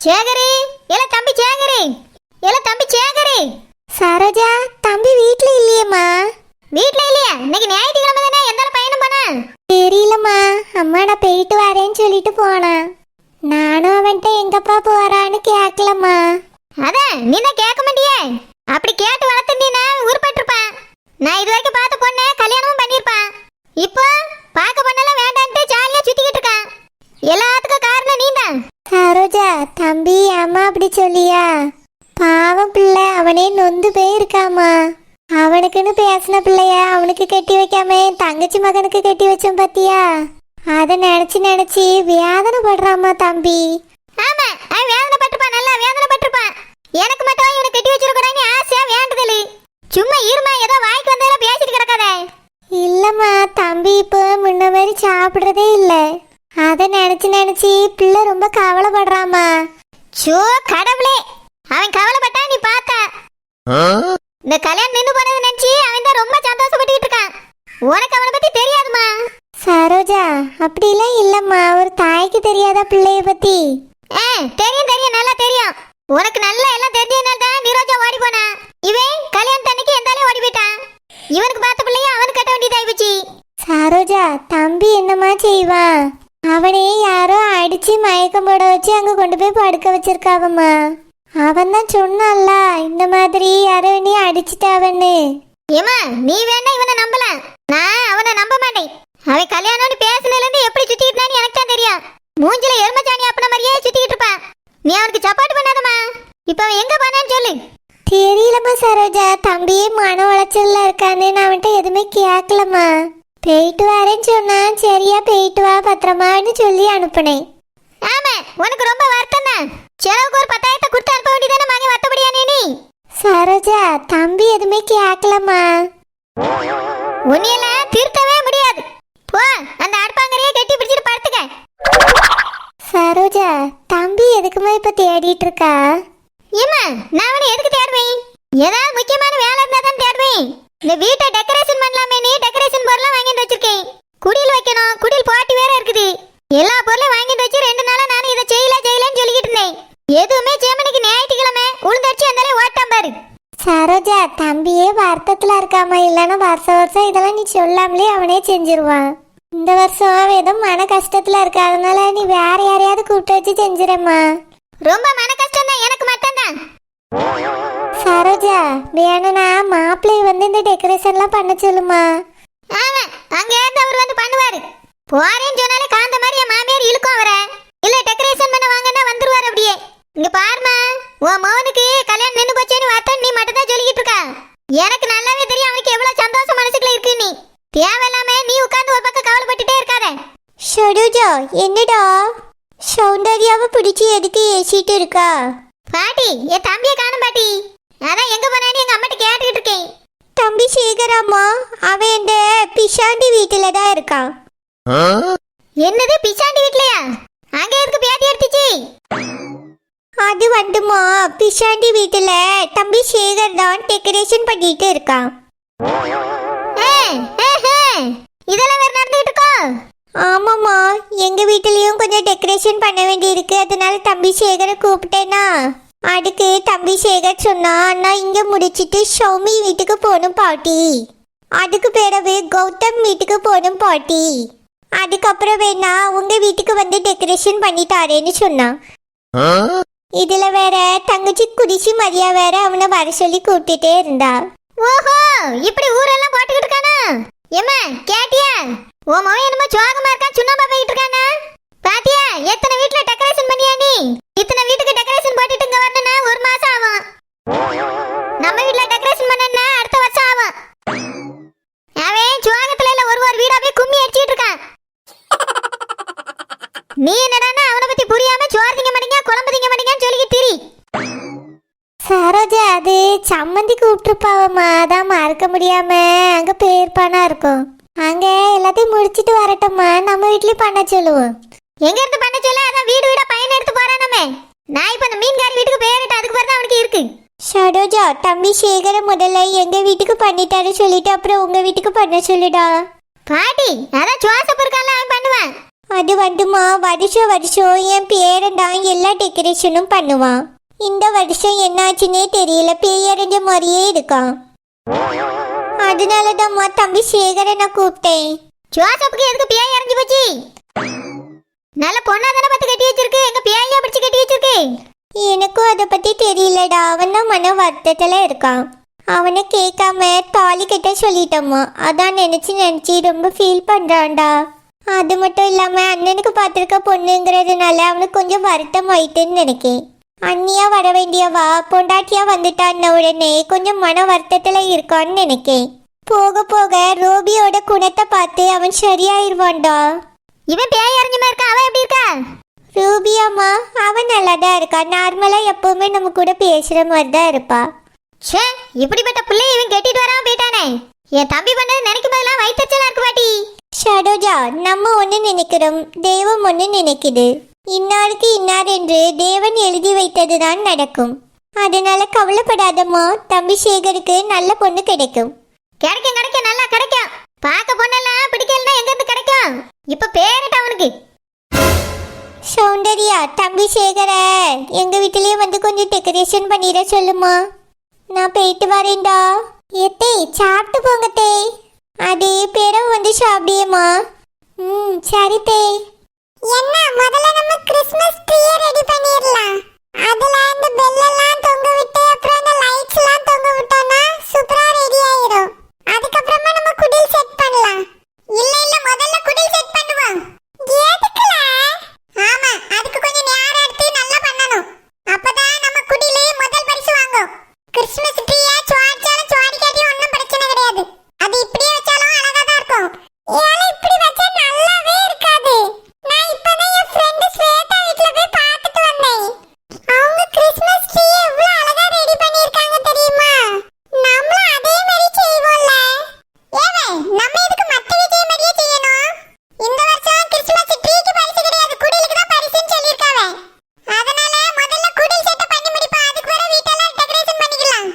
சேகரி, ஏல தம்பி சேகரி, ஏல தம்பி சேகரி. சரோஜா, தம்பி வீட்ல இல்லையேம்மா. வீட்ல இல்லையா? இன்னைக்கு ஞாயிற்றுக்கிழமை தானே, எந்தால பயணம் பண்ண? தெரியலம்மா, அம்மா நான் போயிட்டு வரேன்னு சொல்லிட்டு போனான். நானும் அவன்கிட்ட எங்கப்பா போறான்னு கேட்கலம்மா. அதான் நீ தான் கேட்க மாட்டியே. அப்படி கேட்டு வளர்த்துட்டீனா உருப்பட்டிருப்பான். நான் இது வரைக்கும் பார்த்த பொண்ணை கல்யாணமும் பண்ணியிருப்பான். இப்போ பார்க்க பொண்ணெல்லாம் வேண்டான்ட்டு ஜாலியா சுத்திக்கிட்டு இருக்கான். எல்லாத்துக்கும் காரணம் நீ தான். சரோஜா, தம்பி அம்மா அப்படி சொல்லியா? பாவம் பிள்ளை, அவனே நொந்து போயிருக்காமா. அவனுக்குன்னு பேசின பிள்ளைய அவனுக்கு கட்டி வைக்காம தங்கச்சி மகனுக்கு கட்டி வச்சோம் பாத்தியா? அதை நினைச்சு நினைச்சு வேதனை படுறாமா தம்பி. ஆமா, அவன் வேதனை பட்டிருப்பான், நல்லா வேதனை பட்டிருப்பான். எனக்கு மட்டும் இவனை கட்டி வச்சிருக்கூடாதுன்னு ஆசையா வேண்டுதல். சும்மா இருமா, ஏதோ வாய்க்கு வந்ததெல்லாம் பேசிட்டு கிடக்காத. இல்லம்மா, தம்பி இப்போ முன்ன மாதிரி சாப்பிடுறதே இல்லை. அதை நினைச்சு நினைச்சு பிள்ளை ரொம்ப கவலைப்படுறாமா. சோ கடவுளே, அவன் கவலைப்பட்டா நீ பார்த்தா? இந்த கல்யாணம் நின்று போனது நினைச்சு அவன் தான் ரொம்ப சந்தோஷப்பட்டு இருக்கான். உனக்கு அவனை பத்தி தெரியாதுமா? சரோஜா, அப்படிலாம் இல்லம்மா. ஒரு தாய்க்கு தெரியாதா பிள்ளைய பத்தி? தெரியும் தெரியும், நல்லா தெரியும். உனக்கு நல்லா எல்லாம் தெரிஞ்சதுனால தான் நிரோஜா ஓடி போனா. இவன் கல்யாணம் தண்ணிக்கு எந்தாலே ஓடி போயிட்டான். இவனுக்கு பார்த்த பிள்ளைய அவனுக்கு கட்ட வேண்டியதாகி போச்சு. சரோஜா, தம்பி என்னம்மா செய்வான்? அவனே யாரோ அடிச்சு மயக்கம் போட வச்சு அங்க கொண்டு போய் படுக்க வச்சிருக்காவம்மா. அவன் தான் சொன்னான்ல, இந்த மாதிரி யாரோ நீ அடிச்சுட்டாவன்னு. ஏமா, நீ வேணா இவனை நம்பலாம், நான் அவனை நம்ப மாட்டேன். அவன் கல்யாணம்னு பேசினதுல இருந்து எப்படி சுத்திக்கிட்டான்னு எனக்கு தான் தெரியும். மூஞ்சில எருமச்சாணி அப்பன மாதிரியே சுத்திக்கிட்டு இருப்பான். நீ அவனுக்கு சப்போர்ட் பண்ணாதம்மா. இப்ப அவன் எங்க போனான்னு சொல்லு. தெரியலம்மா சரோஜா, தம்பியே மன உளைச்சல்ல இருக்கான்னு நான் அவன்கிட்ட எதுவுமே கேட்கலம்மா. போயிட்டு வரேன்னு சொன்னான். சரியா போயிட்டு வா பத்திரமான்னு சொல்லி அனுப்புனேன். ஆமா, உனக்கு ரொம்ப வருத்தம் தான். செலவுக்கு ஒரு 10,000 கொடுத்து அனுப்ப வேண்டியதானே மகன், வத்தபடியா நீ? சரோஜா, தம்பி எதுவுமே கேட்கலம்மா. உன்னையெல்லாம் திருத்தவே முடியாது. போ, அந்த அடுப்பாங்கரையே கட்டி பிடிச்சிட்டு படுத்துக்க. சரோஜா, தம்பி எதுக்குமா இப்ப தேடிட்டு இருக்கா? ஏமா, நான் அவனை எதுக்கு தேடுவேன்? ஏதாவது முக்கியமான வேலை இருந்தா தான் தேடுவேன். இந்த வீட்டை டெக்கரேஷன் பண்ணலாமே, நீ டெக்கரேஷன் பொருள்லாம் வாங்கிட்டு வச்சிருக்கேன். குடில் வைக்கணும், குடில் பாட்டி வேற இருக்குது. எல்லா பொருளையும் வாங்கிட்டு வச்சு 2 நாளா நானும் இதை செய்யலன்னு சொல்லிக்கிட்டு இருந்தேன். எதுவுமே ஜெமனிக்கு ஞாயிற்றுக்கிழமை உளுந்தடிச்சு அந்தாலே ஓட்டாம் பாரு. சரோஜா, தம்பியே வருத்தத்துல இருக்காமா. இல்லைன்னா வருஷம் இதெல்லாம் நீ சொல்லாமலே அவனே செஞ்சிருவான். இந்த வருஷம் அவன் ஏதோ மன கஷ்டத்துல இருக்கா, அதனால நீ வேற யாரையாவது கூப்பிட்டு வச்சு செஞ்சிடம்மா. ரொம்ப மன கஷ்டம் தான், எனக்கு மட்டும்தான். சரோஜா, வேணும்னா மாப்பிள்ளை வந்து இந்த டெக்கரேஷன்லாம் பண்ண சொல்லுமா. ஆமா, அங்க இருந்து அவர் வந்து பண்ணுவாரு. போறேன்னு சொன்னாலே காந்த மாதிரி என் மாமியார் இழுக்கும் அவரை. இல்ல டெக்கரேஷன் பண்ண வாங்கன்னா வந்துருவாரு அப்படியே. இங்க பாருமா, உன் மகனுக்கு கல்யாணம் நின்று போச்சேன்னு வார்த்தை நீ மட்டும் தான் சொல்லிக்கிட்டு இருக்கா. எனக்கு நல்லாவே தெரியும் அவனுக்கு எவ்வளவு சந்தோஷம் மனசுக்குள்ள இருக்கு. நீ தேவையில்லாம நீ உட்கார்ந்து ஒரு பக்கம் கவலைப்பட்டுட்டே இருக்காத. சரோஜா, என்னடா சௌந்தர்யாவை பிடிச்சி எதுக்கு ஏசிட்டு இருக்கா? பாட்டி, என் தம்பியை காணும் பாட்டி. அதான் எங்க போனான்னு எங்க அம்மாட்ட கேட்டுக்கிட்டு இருக்கேன். தம்பி சேகராமா, அவன் இந்த பிஷாண்டி வீட்டுல தான் இருக்கான். என்னது, பிசாண்டி வீட்லயா? அங்க எதுக்கு பேட்டி எடுத்துச்சு? அது வந்துமா, பிஷாண்டி வீட்டுல தம்பி சேகர் தான் டெக்கரேஷன் பண்ணிட்டு இருக்கான். இதெல்லாம் வேற நடந்துகிட்டு இருக்கோ? ஆமாம்மா, எங்க வீட்டுலயும் கொஞ்சம் டெக்கரேஷன் பண்ண வேண்டி இருக்கு. அதனால தம்பி சேகரை கூப்பிட்டேனா. அதுக்கு தம்பி சேகர் சொன்னா, நான் இங்க முடிச்சிட்டு சௌமி வீட்டுக்கு போகணும் பாட்டி. அதுக்கு பிறகு கௌதம் வீட்டுக்கு போகணும் பாட்டி. அதுக்கப்புறம் வேணா உங்க வீட்டுக்கு வந்து டெக்கரேஷன் பண்ணி தாரேன்னு சொன்னான். இதுல வேற தங்கச்சி குடிசி மரியா வேற அவனை வர சொல்லி கூப்பிட்டுட்டே இருந்தா. ஓஹோ, இப்படி ஊரெல்லாம் போட்டுக்கிட்டு இருக்கானா? ஏம்மா கேட்டியா? உன் மகன் என்னமோ சோகமா இருக்கான், சுண்ணாம்பா போயிட்டு இருக்கானா? பாத்தியா எத்தனை வீட்டுல டெக்கரேஷன் பண்ணியா நீ? இத்தனை வீட்டுக்கு டெக்கரேஷன் போட்டுட்டு இங்க வரணும்னா 1 மாசம் ஆகும். நம்ம வீட்டுல டெக்கரேஷன் பண்ணா அடுத்த வருஷம் ஆகும். அவன் சோகத்துல இல்ல ஒரு வீடா போய் கும்மி அடிச்சிட்டு இருக்கான். நீ என்னடானா அவனை பத்தி புரியாம சோறு திங்க மாட்டீங்க, குழம்பு திங்க மாட்டீங்கன்னு சொல்லிக்கிட்டு திரி. சரோஜா, அது சம்மந்தி கூப்பிட்டுருப்பாவம்மா, அதான் மறக்க முடியாம அங்க பேர்பானா இருக்கும். அங்க எல்லாத்தையும் முடிச்சிட்டு வரட்டும்மா, நம்ம வீட்லயும் பண்ண சொல்லுவோம். எங்க இருந்து பண்ண சொல்ல? அதான் வீடு வீடா பையன் எடுத்து போறானே. நான் இப்ப அந்த மீன்காரி வீட்டுக்கு போயிட்டு அதுக்கு பிறகு அவனுக்கு இருக்கு. சரோஜா, தம்பி சேகர முதல்ல எங்க வீட்டுக்கு பண்ணிட்டாரு சொல்லிட்டு அப்புறம் உங்க வீட்டுக்கு பண்ண சொல்லுடா. பாட்டி, அதான் ஜோசப் இருக்கான்ல, அவன் பண்ணுவான். அது வந்துமா வருஷம் வருஷம் என் பேரன் தான் எல்லா டெக்கரேஷனும் பண்ணுவான். இந்த வருஷம் என்னாச்சுன்னே தெரியல, பேயறிஞ்ச மாதிரியே இருக்கான். அதனாலதான்மா தம்பி சேகரை நான் கூப்பிட்டேன். ஜோசப்புக்கு எதுக்கு பேய் இறங்கி போச்சு? நல்ல பொண்ணா தானே பார்த்து கட்டி வச்சிருக்கு, எங்க பேயா பிடிச்சு கட்டி வச்சிருக்கு? எனக்கும் அதை பத்தி தெரியலடா. அவன் தான் மன வருத்தத்துல இருக்கான். அவனை கேட்காம தாலி கட்ட சொல்லிட்டோமா, அதான் நினைச்சு ரொம்ப ஃபீல் பண்றான்டா. அது மட்டும் இல்லாம அண்ணனுக்கு பார்த்துருக்க பொண்ணுங்கிறதுனால அவனுக்கு கொஞ்சம் வருத்தம் ஆயிட்டுன்னு நினைக்கேன். அண்ணியா வர வேண்டியவா பொண்டாட்டியா வந்துட்டான்னு உடனே கொஞ்சம் மன வருத்தத்துல இருக்கான்னு நினைக்கேன். போக போக ரோபியோட குணத்தை பார்த்து அவன் சரியாயிருவான்டா. இவன் பேய் இறங்கிமா இருக்கா, அவன் எப்படி இருக்கா? ரூபியாம்மா அவன் நல்லா தான் இருக்கா. நார்மலா எப்பவுமே நம்ம கூட பேசுற மாதிரி தான் இருப்பா. ச்சே, இப்படிப்பட்ட பிள்ளை இவன் கெட்டிட்டு வராம போயிட்டானே. என் தம்பி பண்ணது நினைக்கும் போதெல்லாம் வயிற்றுச்சலா இருக்கு பாட்டி. ஷடோஜா, நம்ம ஒன்று நினைக்கிறோம், தெய்வம் ஒன்று நினைக்குது. இன்னாருக்கு இன்னார் என்று தேவன் எழுதி வைத்தது தான் நடக்கும். அதனால கவலைப்படாதம்மா, தம்பி சேகருக்கு நல்ல பொண்ணு கிடைக்கும். கிடைக்கும் கிடைக்கும், நல்லா கிடைக்கும். பார்க்க பொண்ணெல்லாம் பிடிக்கலன்னா எங்க இருந்து கிடைக்கும்? இப்ப பேரிட்ட அவனுக்கு. சௌந்தர்யா, தம்பி சேகர எங்க வீட்டிலேயே வந்து கொஞ்சம் டெக்கரேஷன் பண்ணிட சொல்லுமா. நான் போயிட்டு வரேன்டா. எத்தே சாப்பிட்டு போங்க தே. அது பிறகு வந்து சாப்பிடியேம்மா. சரி தே. என்ன முதல்ல நம்ம கிறிஸ்மஸ் ட்ரீயை ரெடி பண்ணிடலாம். அதுல அந்த பெல் எல்லாம் தொங்க விட்டு அப்புறம் அந்த லைட்ஸ் எல்லாம் தொங்க விட்டோம்னா சூப்பரா ரெடி ஆயிடும். அதுக்கப்புறமா நம்ம குடில் செட் பண்ணலாம். இல்ல இல்ல, முதல்ல குடில் செட் பண்ணுவோம். எதுக்குல? ஆமா, அதுக்கு கொஞ்சம் நேரம் எடுத்து நல்லா பண்ணணும். அப்பதான் நம்ம குடிலே முதல் பரிசு வாங்கும். கிறிஸ்மஸ் ட்ரீயை சுவாடிச்சாலும் சுவாடிக்காட்டியும் ஒன்றும் பிரச்சனை கிடையாது. அது இப்படியே வச்சாலும் அழகா தான் இருக்கும். ஏன்னா இப்படி வச்சா நல்லாவே இருக்காது. நான் இப்பதான் என் ஃப்ரெண்ட் ஸ்வேதா வீட்ல போய் பார்த்துட்டு வந்தேன். அவங்க கிறிஸ்மஸ் ட்ரீ எவ்வளவு அழகா ரெடி பண்ணிருக்காங்க தெரியுமா? நம்மளும் அதே மாதிரி செய்வோம்ல. ஏவே, நம்ம இதுக்கு மத்த வீட்ல மாதிரியே செய்யணும். இந்த வருஷம் கிறிஸ்மஸ் ட்ரீக்கு பரிசு கிடையாது, குடிலுக்கு தான் பரிசுன்னு சொல்லிருக்காங்க. அதனால முதல்ல குடில் செட் பண்ணி முடிப்போம். அதுக்கு வர வீட்டெல்லாம் டெக்கரேஷன் பண்ணிக்கலாம்.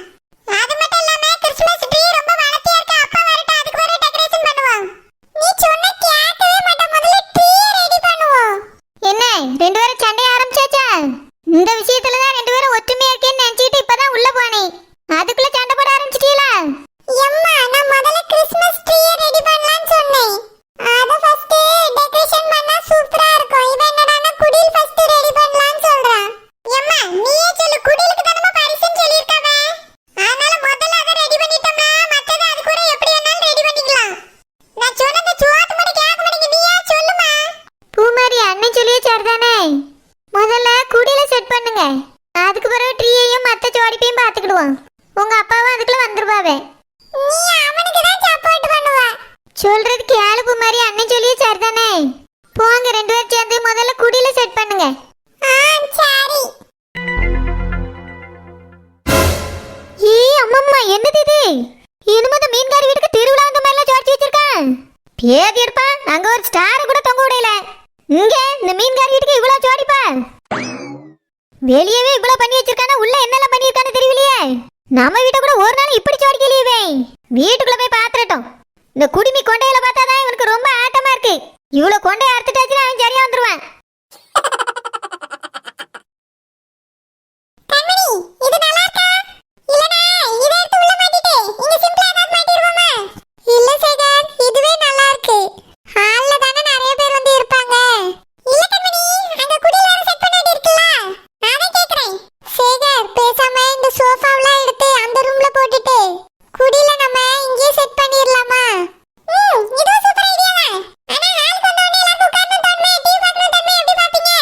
அது மட்டும் இல்லாம கிறிஸ்மஸ் ட்ரீ ரொம்ப வளர்த்தியா இருக்கு, அப்பா வரட்டும், அதுக்கு வர டெக்கரேஷன் பண்ணுவோம். நீ சொன்ன கேட்கவே மாட்டேன், முதல்ல ட்ரீயை ரெடி பண்ணுவோம். என்ன ரெண்டு பேரும் சண்டை ஆரம்பிச்சாச்சா? இந்த விஷயத்துலதான் ரெண்டு பேரும் ஒற்றுமையா இருக்கேன்னு நினைச்சிட்டு இப்பதான் உள்ள போனேன். அதுக்குள்ள சண்டை போட ஆரம்பிச்சிட்டீங்களா? எம்மா, நான் முதல்ல கிறிஸ்மஸ் ட்ரீயை ரெடி பண்ணலாம்னு சொன்னேன். அத ஃபர்ஸ்ட் டெக்கரேஷன் பண்ணா சூப்பரா இருக்கும். இவன் என்னடான்னா குடில் ஃபர்ஸ்ட் ரெடி பண்ணலாம்னு சொல்றான். எம்மா, நீயே சொல்லு, குடிலுக்கு தான் நம்ம பரிசுன்னு சொல்லிருக்காவ. அதனால முதல்ல அத ரெடி பண்ணிட்டோம்னா மத்தத அதுக்கு கூட எப்படி வேணாலும் ரெடி பண்ணிக்கலாம். நான் சொன்னத சுவாத்து மட்டும் கேட்க மாட்டேங்க, நீயே சொல்லுமா. பூமாரி அண்ணன் சொல்லியே சரிதானே. முதல்ல குடியில செட் பண்ணுங்க, அதுக்கு பிறகு ட்ரீயையும் மத்த ஜோடிப்பையும் பார்த்துக்கிடுவோம். உங்க அப்பாவும் அதுக்குள்ள வந்துருவாவே. நீ அவனுக்கு தான் சப்போர்ட் பண்ணுவ. சொல்றது கேளு பூமாரி, அண்ணன் சொல்லியே சரிதானே. போங்க ரெண்டு பேரும் சேர்ந்து முதல்ல குடியில செட் பண்ணுங்க. சரி. அம்மம்மா, என்னது இது? இனிமே மீன்காரி வீட்டுக்கு திருவிழா அந்த மாதிரிலாம் ஜோடிச்சு வச்சிருக்கான். பேதி எடுப்பா, அங்க ஒரு ஸ்டார் கூட தொங்க விடல. இங்க இந்த மீன்காரி வீட்டுக்கு இவ்வளவு ஜோடிப்பா. வெளியவே இவ்வளவு பண்ணி வச்சிருக்கானா, உள்ள என்னெல்லாம் பண்ணிருக்கான்னு தெரியலையே. நம்ம வீட்டை கூட ஒரு நாள் இப்படி ஜோடிக்கலையே. வீட்டுக்குள்ள போய் பாத்துட்டோம். இந்த குடிமி கொண்டையில பார்த்தாதான் இவனுக்கு ரொம்ப ஆட்டமா இருக்கு. இவ்வளவு கொண்டையை அறுத்துட்டாச்சுன்னா அவன் சரியா வந்துருவான். கண்மணி, இது நல்லா இருக்கா? இல்லனா இத எடுத்து உள்ள மாட்டிட்டே இங்க சிம்பிளா ஏதாவது மாட்டிடுவோமா? இல்ல சேகர், இதுவே நல்லா இருக்கு. ஹால்ல தான நிறைய பேர் வந்து இருப்பாங்க. இல்ல கண்மணி, அங்க குடில வேற செட் பண்ணி இருக்குல்ல, நானே கேக்குறேன். சேகர், பேசாம இந்த சோஃபாவெல்லாம் எடுத்து அந்த ரூம்ல போட்டுட்டு குடில நம்ம இங்கேயே செட் பண்ணிரலாமா? இது சூப்பர் ஐடியா தான். ஆனா ஹாலுக்கு வந்த உடனே எல்லாரும் உட்கார்ந்து தன்மை டிவி பார்க்கணும், தன்மை எப்படி பாப்பீங்க?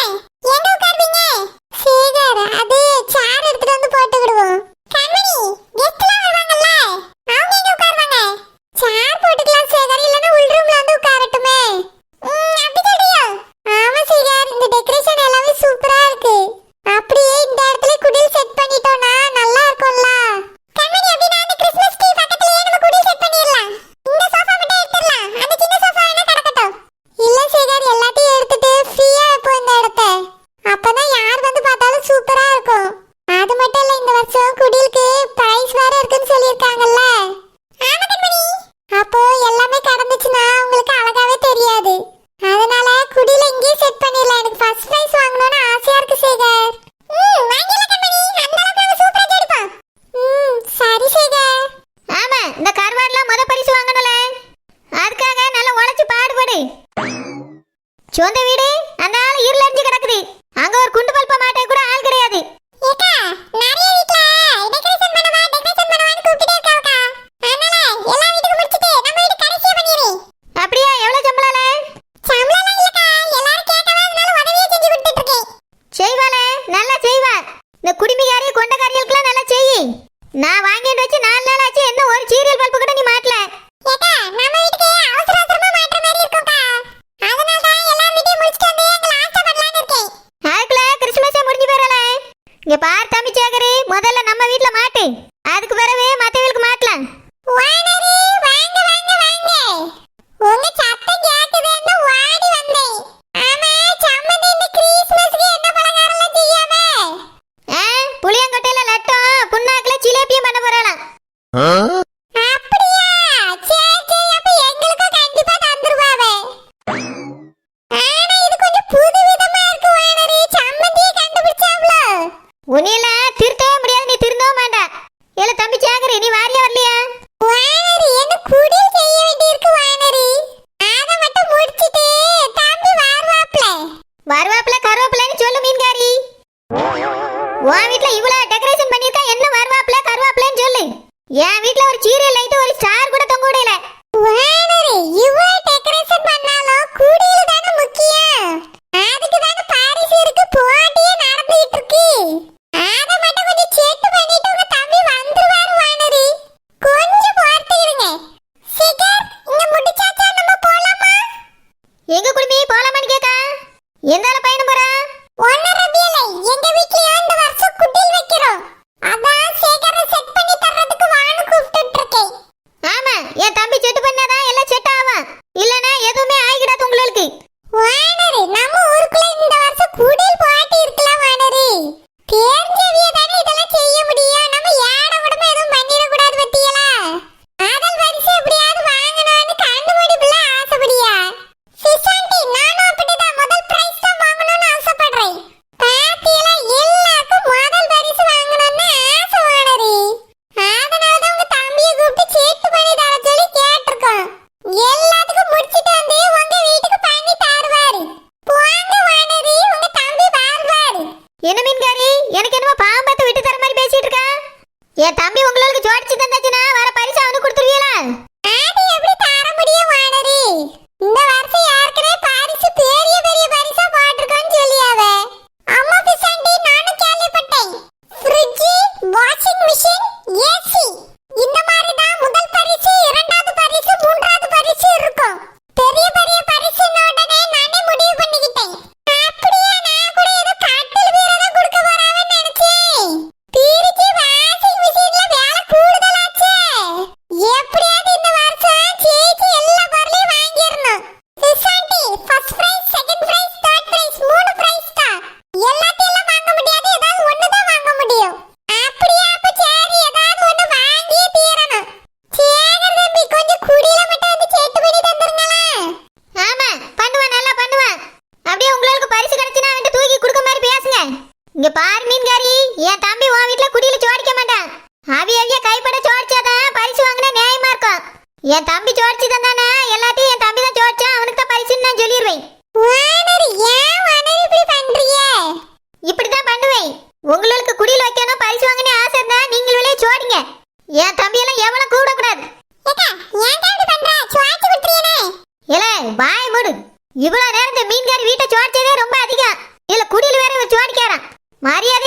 நல்லா செய்வா. இந்த குடிமிகாரி கொண்டக்காரிகளுக்குலாம் நல்லா செய். நான் வாங்கிட்டு வச்சு 4 நாள் ஆச்சு, என்ன ஒரு சீரியல் பல்பு கூட நீ மாட்டல. ஏக்கா நம்ம வீட்டுக்கு அவசர அவசரமா மாற்ற மாதிரி இருக்கும்க்கா. அதனால தான் எல்லா வீட்டையும் முடிச்சிட்டு வந்து எங்க லாஸ்ட் பண்ணலாம்னு இருக்கேன். அதுக்குள்ள கிறிஸ்மஸே முடிஞ்சு போறல. இங்க பார் தம்பி சேகரி, முதல்ல நம்ம வீட்ல மாட்டு, அதுக்கு பிறகு மத்தவங்களுக்கு மாட்டலாம். வானரி வாங்க வாங்க வாங்க. உங்க சத்தம் கேக்குதுன்னு ஓடி வந்தேன். ஆமா சம்மந்தி இந்த கிறிஸ்மஸ்க்கு என்ன பலகாரம்லாம் செய்யாம? புளியங்கொட்டையில லட்டம், புண்ணாக்குல ஜிலேபியும் பண்ண போறாளாம். அப்படியா? சரி சரி, அப்ப எங்களுக்கும் கண்டிப்பா தந்துருவாவே. ஆனா இது கொஞ்சம் புதுவிதமா இருக்கு வானரி. சம்மந்தியை கண்டுபிடிச்சாவ்ல? உன்னையெல்லாம் திருத்தவே முடியாது, நீ திருந்தவும் வேண்டாம். ஏல தம்பி சேகரி, நீ வாரியா வரலையா? வானரி என்ன குடில் செய்ய வேண்டியிருக்கு வானரி. அத மட்டும் முடிச்சிட்டு தம்பி வார்வாப்ல. வருவாப்புல கருவாப்புலன்னு சொல்லு மீன்காரி. உன் வீட்ல இவ்வளவு டெக்கரேஷன் பண்ணிருக்கா, என்ன வருவாப்புல கருவாப்புலன்னு சொல்லு. என் வீட்ல ஒரு சீரியல் லைட், ஒரு ஸ்டார் கூட தொங்க விடல. வானரி இவ்வளவு டெக்கரேஷன் பண்ணாலும் குடில் தானே முக்கியம். அதுக்கு தானே பாரிஸ் இருக்கு, போட்டியே நடந்துட்டு இருக்கு. அத மட்டும் கொஞ்சம் செக் பண்ணிட்டு உங்க தம்பி வந்துருவாரு வானரி. கொஞ்சம் பொறுத்துக்கிடுங்க. சிகர் இங்க முடிச்சாச்சா, நம்ம போலாமா? எங்க குடுமி போலாமான்னு கேக்கா. எந்தால பயணம் போறா? ஒண்ணு ரபியலை, எங்க வீட்லயும் இந்த வருஷம் குடில் வைக்கிறோம். அதான் சேகரை செட் பண்ணி தர்றதுக்கு வான்னு கூப்பிட்டுட்டு இருக்கேன். ஆமா, என் தம்பி செட்டு பண்ணாதான் எல்லாம் செட் ஆகும். இல்லனா எதுவுமே ஆகிடாது உங்களுக்கு. வானரி நம்ம ஊருக்குள்ள இந்த வருஷம் குடில் போட்டி இருக்கலாம் வானரி. தெரிஞ்சவிய தானே இதெல்லாம் செய்ய முடியும். நம்ம ஏட உடம்பு எதுவும் பண்ணிட கூடாது பத்தியலா. காதல் பரிசு எப்படியாவது வாங்கணும்னு கண்டுபிடிப்புல ஆசைப்படியா? சிசாண்டி நானும் அப்படிதான் முதல் பிரைஸ் தான் வாங்கணும்னு ஆசைப்படுறேன். பாத்தியலா எல்லாருக்கும் முதல் பரிசு வாங்கணும்னு ஆசை வானரி. அதனால தான் உங்க தம்பியை கூப்பிட்டு சீட்டு பண்ணி தர சொல்லி கேட்டிருக்கோம். எல்லாத்துக்கும் முடிச்சிட்டு வந்து உங்க வீட்டுக்கு பண்ணி தருவாரு. போங்க வானரி, உங்க தம்பி வருவாரு. என்ன மீன்காரி, எனக்கு என்னமோ பாம்பத்தை விட்டு தர மாதிரி பேசிட்டு இருக்கா. என் தம்பி உங்களுக்கு ஜோடிச்சு தந்தாச்சுன்னா வர பரிசு அவனுக்கு கொடுத்துருவீங்களா? அது எப்படி தர முடியும் வானரி? இந்த வருஷம் ஏற்கனவே பரிசு பெரிய பெரிய பரிசா போட்டிருக்கான்னு சொல்லியாவ. அம்மா பிசாண்டி நானும் கேள்விப்பட்டேன். ஃப்ரிட்ஜ், வாஷிங் மிஷின், ஏசி இந்த மாதிரி தான் முதல் பரிசு, இரண்டாவது பரிசு, மூன்றாவது பரிசு இருக்கும். பெரிய பெரிய பரிசுன உடனே நானே முடிவு பண்ணிக்கிட்டேன். அப்படியே நான் கூட ஏதோ கட்டில் வீரரை கொடுக்க போறாவன்னு நினைச்சேன். பிரிச்சு வாஷிங் மிஷின்ல வேலை கூடுதலாச்சே. எப்படியாவது இந்த வருஷம் ஜெயிச்சு எல்லா பொருளையும் வாங்கிடணும். பிசாண்டி first prize, second prize, third prize, 3 prize தான். எல்லாத்தையும் வாங்க முடியாது, ஏதாவது ஒண்ணு தான் வாங்க முடியும். அப்படியே அப்ப சரி, ஏதாவது ஒண்ணு வாங்கியே தீரணும். சேகர் தம்பி கொஞ்சம் குடியில மட்டும் வந்து செட் பண்ணி தந்துருங்களா? ஆமா, பண்ணுவான், நல்லா பண்ணுவான். அப்படியே உங்களுக்கு பரிசு கிடைச்சுனா அவன்கிட்ட தூக்கி கொடுக்க மாதிரி பேசுங்க. இங்க பாரு மீன்காரி, என் தம்பி உன் வீட்ல குடியில ஜோடிக்க மாட்டான். அவிய கைப்பட ஜோடிச்சாதான் பரிசு வாங்கினா நியாயமா இருக்கும். என் தம்பி ஜோடிச்சு தந்தானே, எல்லாத்தையும் என் தம்பி தான் ஜோடிச்சான், அவனுக்கு தான் பரிசுன்னு நான் சொல்லிடுவேன். வானரி ஏன் வானரி இப்படி பண்றீங்க? இப்படிதான் பண்ணுவேன். உங்களுக்கு குடியில் வைக்கணும், பரிசு வாங்கினே ஆசை இருந்தா நீங்களே ஜோடிங்க. என் தம்பியெல்லாம் எவனும் கூப்பிடக்கூடாது. ஏக்கா ஏன் இப்படி பண்ற? சுவாச்சி குடுறீனே. ஏலே பாய் மூடு. இவ்வளவு நேரம் இந்த மீன்காரி வீட்டை ஜோடிச்சதே ரொம்ப அதிகம். இல்ல குடியில் வேற ஜோடிக்காரான். மரியாதை